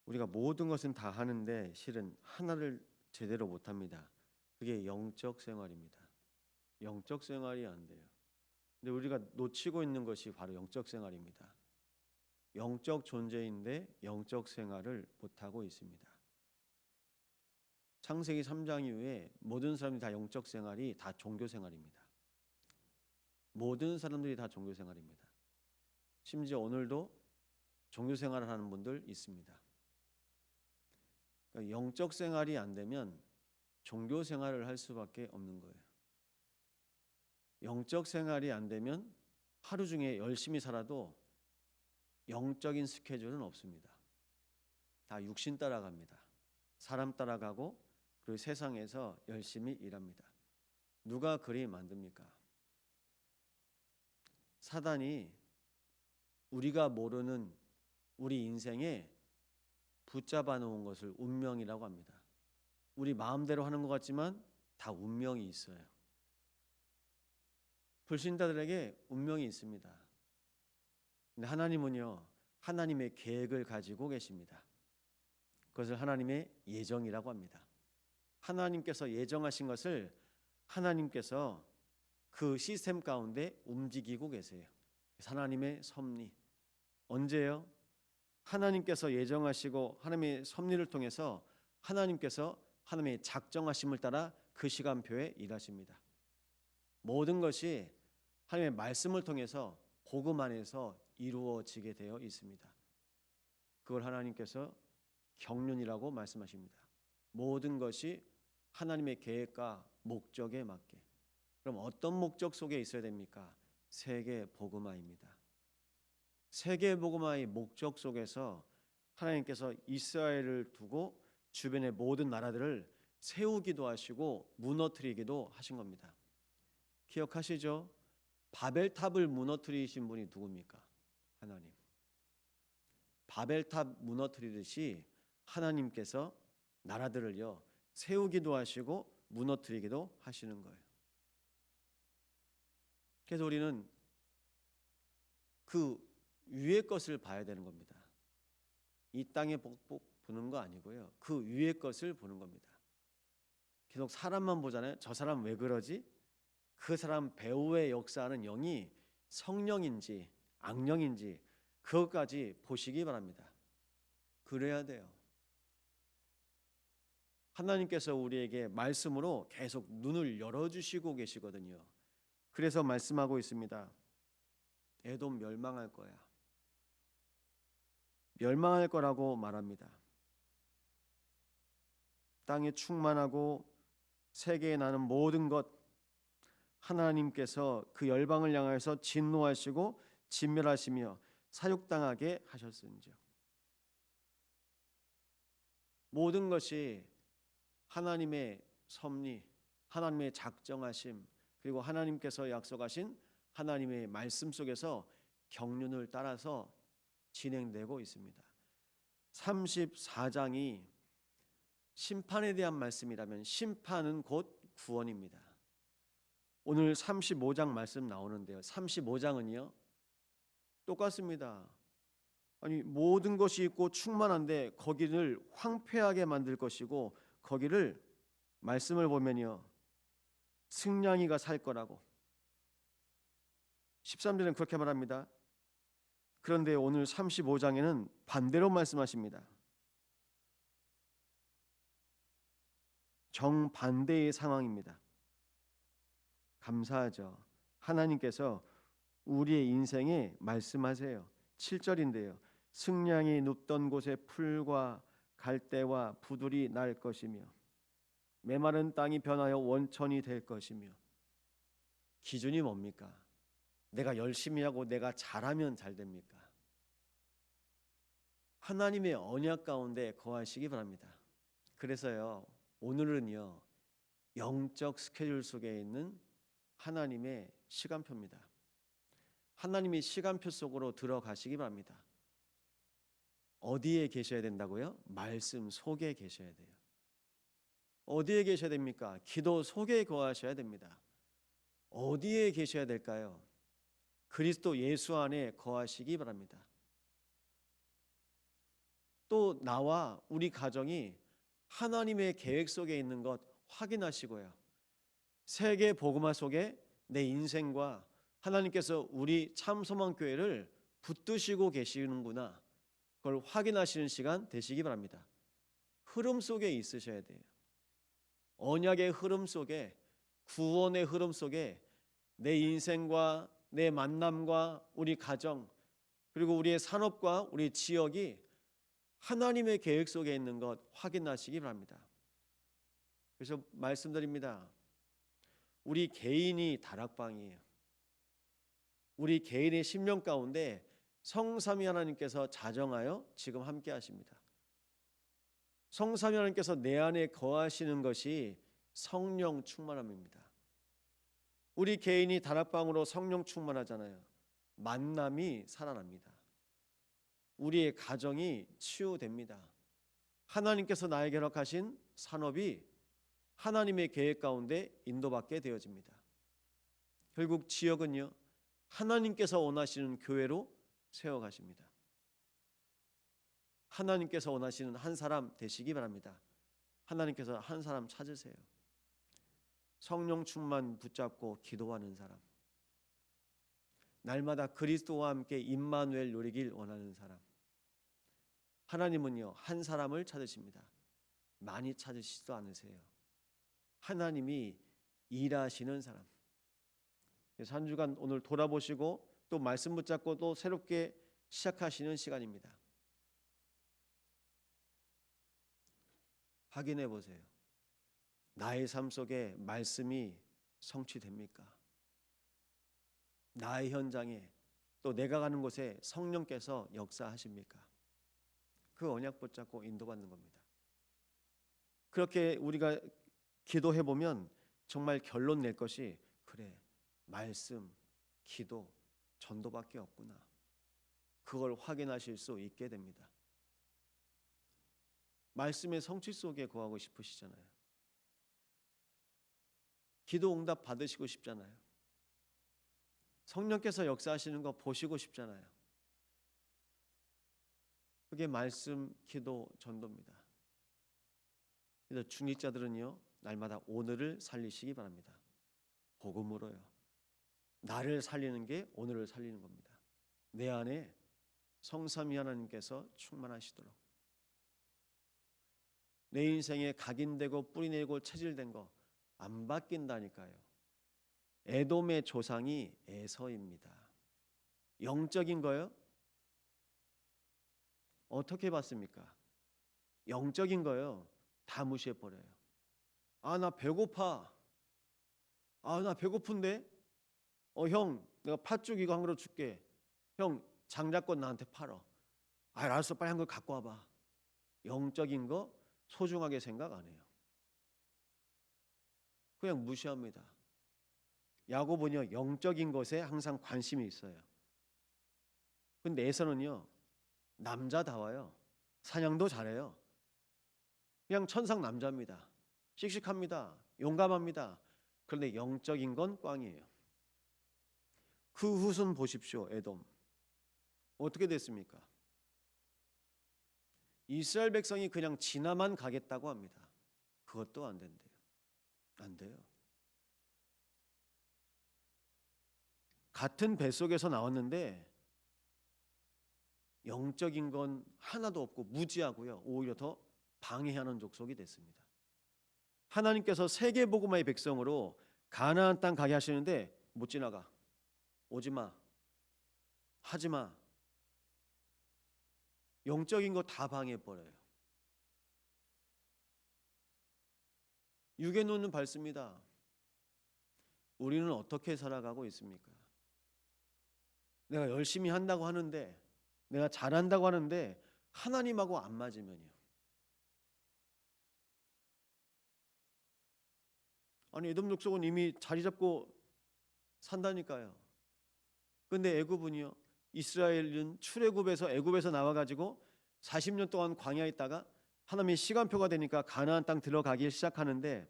우리가 모든 것은 다 하는데 실은 하나를 제대로 못합니다. 그게 영적 생활입니다. 영적 생활이 안 돼요. 근데 우리가 놓치고 있는 것이 바로 영적 생활입니다. 영적 존재인데 영적 생활을 못하고 있습니다. 창세기 3장 이후에 모든 사람들이 다 영적 생활이 다 종교 생활입니다. 모든 사람들이 다 종교 생활입니다. 심지어 오늘도 종교 생활을 하는 분들 있습니다. 그러니까 영적 생활이 안 되면 종교 생활을 할 수밖에 없는 거예요. 영적 생활이 안 되면 하루 중에 열심히 살아도 영적인 스케줄은 없습니다. 다 육신 따라갑니다. 사람 따라가고 그리고 세상에서 열심히 일합니다. 누가 그리 만듭니까? 사단이 우리가 모르는 우리 인생에 붙잡아 놓은 것을 운명이라고 합니다. 우리 마음대로 하는 것 같지만 다 운명이 있어요. 불신자들에게 운명이 있습니다. 근데 하나님은요, 하나님의 계획을 가지고 계십니다. 그것을 하나님의 예정이라고 합니다. 하나님께서 예정하신 것을 하나님께서 그 시스템 가운데 움직이고 계세요. 하나님의 섭리. 언제요? 하나님께서 예정하시고 하나님의 섭리를 통해서 하나님께서 하나님의 작정하심을 따라 그 시간표에 일하십니다. 모든 것이 하나님의 말씀을 통해서 복음 안에서 이루어지게 되어 있습니다. 그걸 하나님께서 경륜이라고 말씀하십니다. 모든 것이 하나님의 계획과 목적에 맞게. 그럼 어떤 목적 속에 있어야 됩니까? 세계 복음화입니다. 세계 복음화의 목적 속에서 하나님께서 이스라엘을 두고 주변의 모든 나라들을 세우기도 하시고 무너뜨리기도 하신 겁니다. 기억하시죠? 바벨탑을 무너뜨리신 분이 누굽니까? 하나님. 바벨탑 무너뜨리듯이 하나님께서 나라들을요 세우기도 하시고 무너뜨리기도 하시는 거예요. 그래서 우리는 그 위의 것을 봐야 되는 겁니다. 이 땅에 보는 거 아니고요. 그 위의 것을 보는 겁니다. 계속 사람만 보잖아요. 저 사람 왜 그러지? 그 사람 배후의 역사하는 영이 성령인지 악령인지 그것까지 보시기 바랍니다. 그래야 돼요. 하나님께서 우리에게 말씀으로 계속 눈을 열어주시고 계시거든요. 그래서 말씀하고 있습니다. 에돔 멸망할 거야. 멸망할 거라고 말합니다. 땅에 충만하고 세계에 나는 모든 것 하나님께서 그 열방을 향하여서 진노하시고 진멸하시며 사육당하게 하셨은즉 모든 것이 하나님의 섭리, 하나님의 작정하심 그리고 하나님께서 약속하신 하나님의 말씀 속에서 경륜을 따라서 진행되고 있습니다. 34장이 심판에 대한 말씀이라면 심판은 곧 구원입니다. 오늘 35장 말씀 나오는데요. 35장은요. 똑같습니다. 아니 모든 것이 있고 충만한데 거기를 황폐하게 만들 것이고 거기를 말씀을 보면요. 승냥이가 살 거라고 13절은 그렇게 말합니다. 그런데 오늘 35장에는 반대로 말씀하십니다. 정반대의 상황입니다. 감사하죠. 하나님께서 우리의 인생에 말씀하세요. 7절인데요. 승냥이 눕던 곳에 풀과 갈대와 부들이 날 것이며 메마른 땅이 변하여 원천이 될 것이며 기준이 뭡니까? 내가 열심히 하고 내가 잘하면 잘 됩니까? 하나님의 언약 가운데 거하시기 바랍니다. 그래서요. 오늘은요. 영적 스케줄 속에 있는 하나님의 시간표입니다. 하나님의 시간표 속으로 들어가시기 바랍니다. 어디에 계셔야 된다고요? 말씀 속에 계셔야 돼요. 어디에 계셔야 됩니까? 기도 속에 거하셔야 됩니다. 어디에 계셔야 될까요? 그리스도 예수 안에 거하시기 바랍니다. 또 나와 우리 가정이 하나님의 계획 속에 있는 것 확인하시고요. 세계 복음화 속에 내 인생과 하나님께서 우리 참소망교회를 붙드시고 계시는구나, 그걸 확인하시는 시간 되시기 바랍니다. 흐름 속에 있으셔야 돼요. 언약의 흐름 속에, 구원의 흐름 속에 내 인생과 내 만남과 우리 가정, 그리고 우리의 산업과 우리 지역이 하나님의 계획 속에 있는 것 확인하시기 바랍니다. 그래서 말씀드립니다. 우리 개인이 다락방이에요. 우리 개인의 심령 가운데 성삼위 하나님께서 자정하여 지금 함께 하십니다. 성삼위 하나님께서 내 안에 거하시는 것이 성령 충만함입니다. 우리 개인이 다락방으로 성령 충만하잖아요. 만남이 살아납니다. 우리의 가정이 치유됩니다. 하나님께서 나에게 허락하신 산업이 하나님의 계획 가운데 인도받게 되어집니다. 결국 지역은요, 하나님께서 원하시는 교회로 세워가십니다. 하나님께서 원하시는 한 사람 되시기 바랍니다. 하나님께서 한 사람 찾으세요. 성령 충만 붙잡고 기도하는 사람, 날마다 그리스도와 함께 임마누엘 누리길 원하는 사람. 하나님은요, 한 사람을 찾으십니다. 많이 찾으시지도 않으세요. 하나님이 일하시는 사람. 그래서 한 주간 오늘 돌아보시고 또 말씀 붙잡고 또 새롭게 시작하시는 시간입니다. 확인해 보세요. 나의 삶 속에 말씀이 성취됩니까? 나의 현장에, 또 내가 가는 곳에 성령께서 역사하십니까? 그 언약 붙잡고 인도받는 겁니다. 그렇게 우리가 기도해 보면 정말 결론 낼 것이, 그래, 말씀, 기도, 전도밖에 없구나. 그걸 확인하실 수 있게 됩니다. 말씀의 성취 속에 거하고 싶으시잖아요. 기도 응답 받으시고 싶잖아요. 성령께서 역사하시는 거 보시고 싶잖아요. 그게 말씀, 기도, 전도입니다. 그래서 중직자들은요, 날마다 오늘을 살리시기 바랍니다. 복음으로요. 나를 살리는 게 오늘을 살리는 겁니다. 내 안에 성삼위 하나님께서 충만하시도록. 내 인생에 각인되고 뿌리내고 체질된 거 안 바뀐다니까요. 에돔의 조상이 에서입니다. 영적인 거요? 어떻게 봤습니까? 영적인 거요, 다 무시해버려요. 아, 나 배고파. 아, 나 배고픈데? 형, 내가 팥죽 이거 한 그릇 줄게. 형, 장자권 나한테 팔어. 아, 알았어, 빨리 한 걸 갖고 와봐. 영적인 거 소중하게 생각 안 해요. 그냥 무시합니다. 야고보는요, 영적인 것에 항상 관심이 있어요. 근데 에서는요, 남자다워요. 사냥도 잘해요. 그냥 천상 남자입니다. 씩씩합니다. 용감합니다. 그런데 영적인 건 꽝이에요. 그 후손 보십시오. 에돔 어떻게 됐습니까? 이스라엘 백성이 그냥 지나만 가겠다고 합니다. 그것도 안 된대요. 안 돼요. 같은 뱃속에서 나왔는데 영적인 건 하나도 없고 무지하고요, 오히려 더 방해하는 족속이 됐습니다. 하나님께서 세계복음화의 백성으로 가나안 땅 가게 하시는데 못 지나가. 오지마, 하지마. 영적인 거 다 방해해버려요. 육의 눈은 밝습니다. 우리는 어떻게 살아가고 있습니까? 내가 열심히 한다고 하는데, 내가 잘한다고 하는데 하나님하고 안 맞으면요. 아니, 에돔 족속은 이미 자리 잡고 산다니까요. 근데 애굽은요, 이스라엘은 출애굽에서 애굽에서 나와가지고 40년 동안 광야에 있다가 하나님의 시간표가 되니까 가나안 땅 들어가기 시작하는데,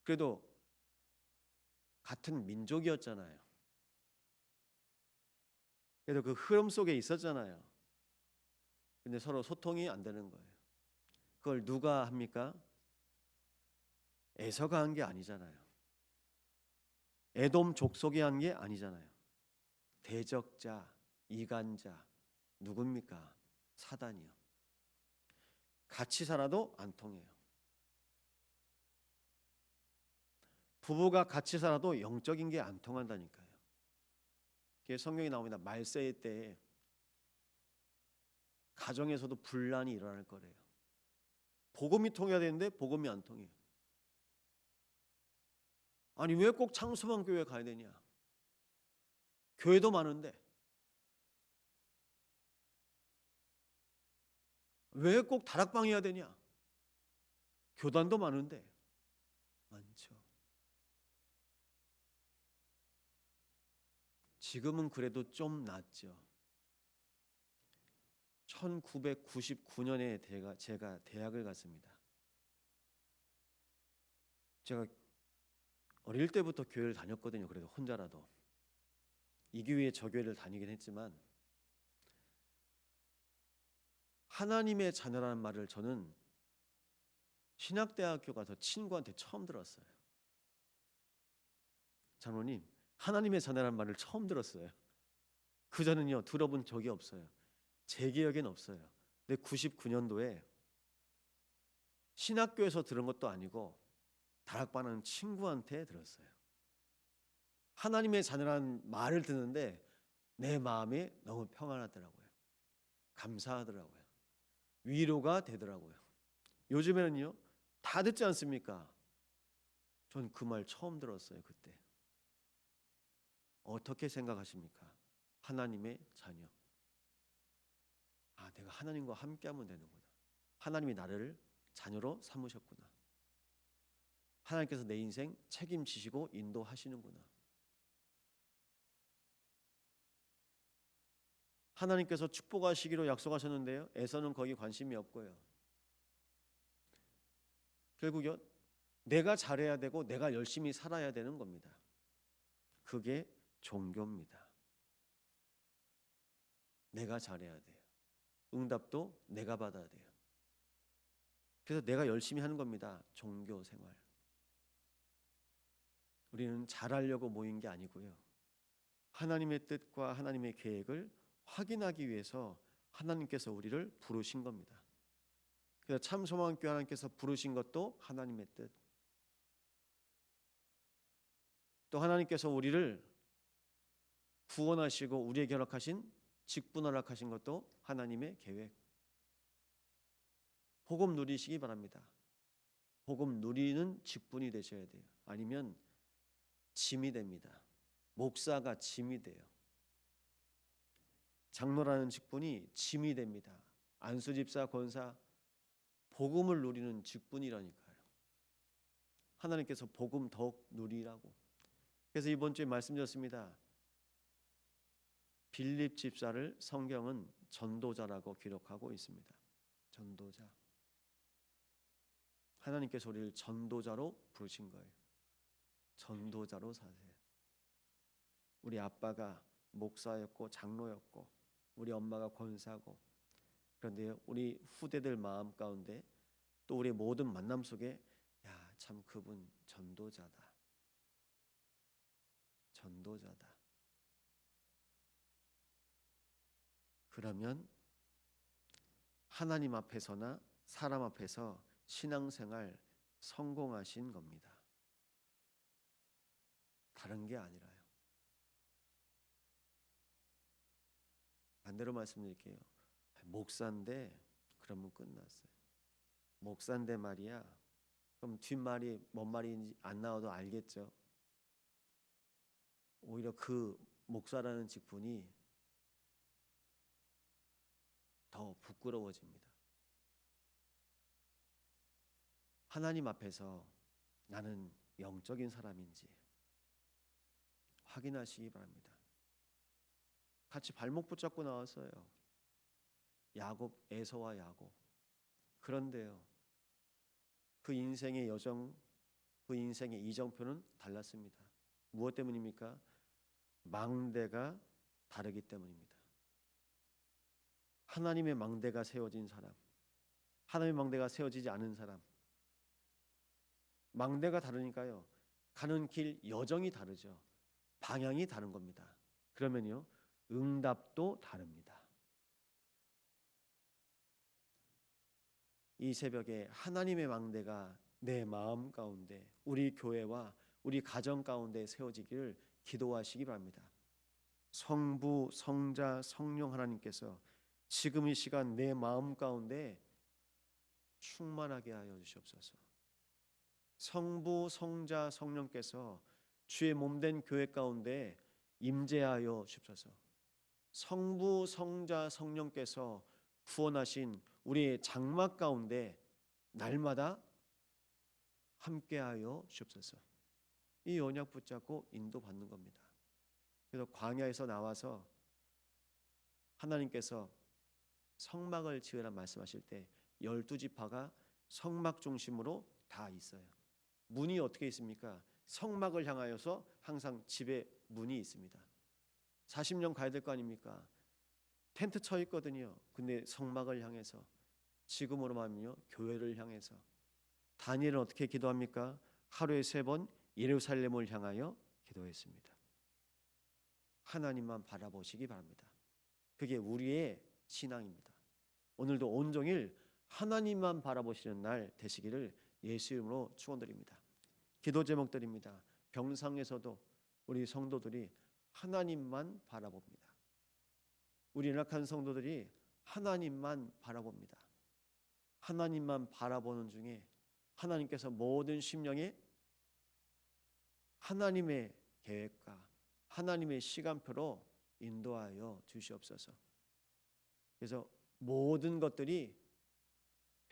그래도 같은 민족이었잖아요. 그래도 그 흐름 속에 있었잖아요. 근데 서로 소통이 안 되는 거예요. 그걸 누가 합니까? 에서가 한 게 아니잖아요. 에돔 족속이 한 게 아니잖아요. 대적자, 이간자 누굽니까? 사단이요. 같이 살아도 안 통해요. 부부가 같이 살아도 영적인 게 안 통한다니까요. 그게 성경에 나옵니다. 말세의 때에 가정에서도 분란이 일어날 거래요. 복음이 통해야 되는데 복음이 안 통해요. 아니 왜 꼭 창수만 교회 가야 되냐? 교회도 많은데 왜 꼭 다락방해야 되냐? 교단도 많은데 많죠. 지금은 그래도 좀 낫죠. 1999년에 제가 대학을 갔습니다. 제가 어릴 때부터 교회를 다녔거든요. 그래도 혼자라도 이 교회 저 교회를 다니긴 했지만 하나님의 자녀라는 말을 저는 신학대학교 가서 친구한테 처음 들었어요. 장로님, 하나님의 자녀라는 말을 처음 들었어요. 그전은요 들어본 적이 없어요. 제 기억엔 없어요. 근데 99년도에 신학교에서 들은 것도 아니고 다락방하는 친구한테 들었어요. 하나님의 자녀라는 말을 듣는데 내 마음이 너무 평안하더라고요. 감사하더라고요. 위로가 되더라고요. 요즘에는요 다 듣지 않습니까? 전 그 말 처음 들었어요. 그때. 어떻게 생각하십니까? 하나님의 자녀. 아, 내가 하나님과 함께하면 되는구나. 하나님이 나를 자녀로 삼으셨구나. 하나님께서 내 인생 책임지시고 인도하시는구나. 하나님께서 축복하시기로 약속하셨는데요. 에서는 거기 관심이 없고요. 결국요. 내가 잘해야 되고 내가 열심히 살아야 되는 겁니다. 그게 종교입니다. 내가 잘해야 돼요. 응답도 내가 받아야 돼요. 그래서 내가 열심히 하는 겁니다. 종교 생활. 우리는 잘하려고 모인 게 아니고요. 하나님의 뜻과 하나님의 계획을 확인하기 위해서 하나님께서 우리를 부르신 겁니다. 그래서 참소망교회 하나님께서 부르신 것도 하나님의 뜻. 또 하나님께서 우리를 구원하시고 우리에게 허락하신 직분 허락하신 것도 하나님의 계획. 복음 누리시기 바랍니다. 복음 누리는 직분이 되셔야 돼요. 아니면 짐이 됩니다. 목사가 짐이 돼요. 장로라는 직분이 짐이 됩니다. 안수집사, 권사, 복음을 누리는 직분이라니까요. 하나님께서 복음 더욱 누리라고. 그래서 이번 주에 말씀드렸습니다. 빌립 집사를 성경은 전도자라고 기록하고 있습니다. 전도자. 하나님께서 우리를 전도자로 부르신 거예요. 전도자로 사세요. 우리 아빠가 목사였고 장로였고 우리 엄마가 권사고, 그런데 우리 후대들 마음 가운데 또 우리 모든 만남 속에 야, 참 그분 전도자다. 전도자다. 그러면 하나님 앞에서나 사람 앞에서 신앙생활 성공하신 겁니다. 다른 게 아니라요. 반대로 말씀드릴게요. 목사인데 그러면 끝났어요. 목사인데 말이야. 그럼 뒷말이 뭔 말인지 안 나와도 알겠죠. 오히려 그 목사라는 직분이 더 부끄러워집니다. 하나님 앞에서 나는 영적인 사람인지 확인하시기 바랍니다. 같이 발목 붙잡고 나왔어요. 야곱, 에서와 야곱. 그런데요, 그 인생의 여정, 그 인생의 이정표는 달랐습니다. 무엇 때문입니까? 망대가 다르기 때문입니다. 하나님의 망대가 세워진 사람, 하나님의 망대가 세워지지 않은 사람, 망대가 다르니까요, 가는 길 여정이 다르죠. 방향이 다른 겁니다. 그러면요, 응답도 다릅니다. 이 새벽에 하나님의 망대가 내 마음 가운데, 우리 교회와 우리 가정 가운데 세워지기를 기도하시기 바랍니다. 성부, 성자, 성령 하나님께서 지금 이 시간 내 마음 가운데 충만하게 하여 주시옵소서. 성부, 성자, 성령께서 주의 몸된 교회 가운데 임재하여 주옵소서. 성부, 성자, 성령께서 구원하신 우리의 장막 가운데 날마다 함께하여 주옵소서. 이 언약 붙잡고 인도받는 겁니다. 그래서 광야에서 나와서 하나님께서 성막을 지으라 말씀하실 때 12지파가 성막 중심으로 다 있어요. 문이 어떻게 있습니까? 성막을 향하여서 항상 집에 문이 있습니다. 40년 가야 될 거 아닙니까? 텐트 쳐 있거든요. 근데 성막을 향해서, 지금으로 말하면요, 교회를 향해서. 다니엘은 어떻게 기도합니까? 하루에 3번 예루살렘을 향하여 기도했습니다. 하나님만 바라보시기 바랍니다. 그게 우리의 신앙입니다. 오늘도 온종일 하나님만 바라보시는 날 되시기를 예수 이름으로 축원드립니다. 기도 제목드립니다. 병상에서도 우리 성도들이 하나님만 바라봅니다. 우리 연약한 성도들이 하나님만 바라봅니다. 하나님만 바라보는 중에 하나님께서 모든 심령에 하나님의 계획과 하나님의 시간표로 인도하여 주시옵소서. 그래서 모든 것들이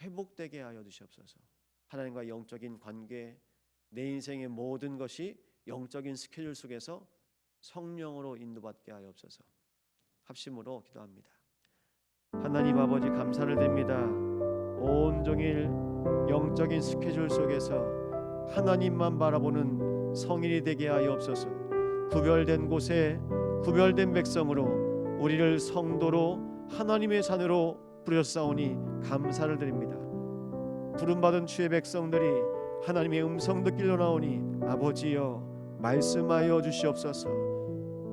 회복되게 하여 주시옵소서. 하나님과 영적인 관계, 내 인생의 모든 것이 영적인 스케줄 속에서 성령으로 인도받게 하여 주옵소서. 합심으로 기도합니다. 하나님 아버지, 감사를 드립니다. 온종일 영적인 스케줄 속에서 하나님만 바라보는 성인이 되게 하여 없소서. 구별된 곳에 구별된 백성으로 우리를 성도로 하나님의 자녀로 부르셨사오니 감사를 드립니다. 부름받은 주의 백성들이 하나님의 음성 듣기로 나오니 아버지여 말씀하여 주시옵소서.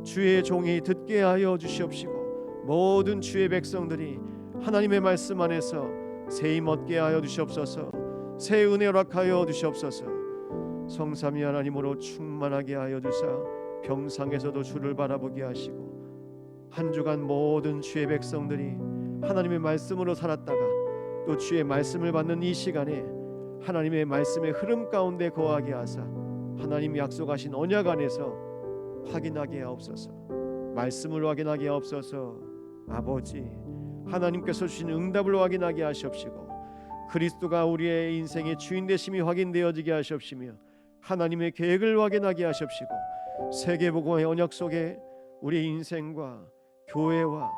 주의 종이 듣게 하여 주시옵시고 모든 주의 백성들이 하나님의 말씀 안에서 새 힘 얻게 하여 주시옵소서. 새 은혜 허락하여 주시옵소서. 성삼위 하나님으로 충만하게 하여 주사 병상에서도 주를 바라보게 하시고 한 주간 모든 주의 백성들이 하나님의 말씀으로 살았다가 또 주의 말씀을 받는 이 시간에 하나님의 말씀의 흐름 가운데 거하게 하사 하나님 약속하신 언약 안에서 확인하게 하옵소서. 말씀을 확인하게 하옵소서. 아버지, 하나님께서 주신 응답을 확인하게 하시옵시고 그리스도가 우리의 인생의 주인 되심이 확인되어지게 하시옵시며 하나님의 계획을 확인하게 하시옵시고 세계복음의 언약 속에 우리의 인생과 교회와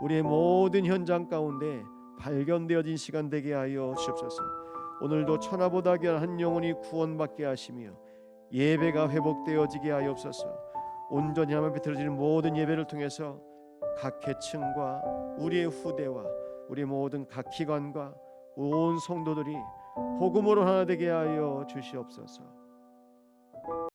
우리의 모든 현장 가운데 발견되어진 시간 되게 하여 주옵소서. 오늘도 천하보다 귀한 한 영혼이 구원받게 하시며 예배가 회복되어지게 하옵소서. 온전히 하나님 앞에 드려지는 모든 예배를 통해서 각 계층과 우리의 후대와 우리 모든 각 기관과 온 성도들이 복음으로 하나 되게 하여 주시옵소서.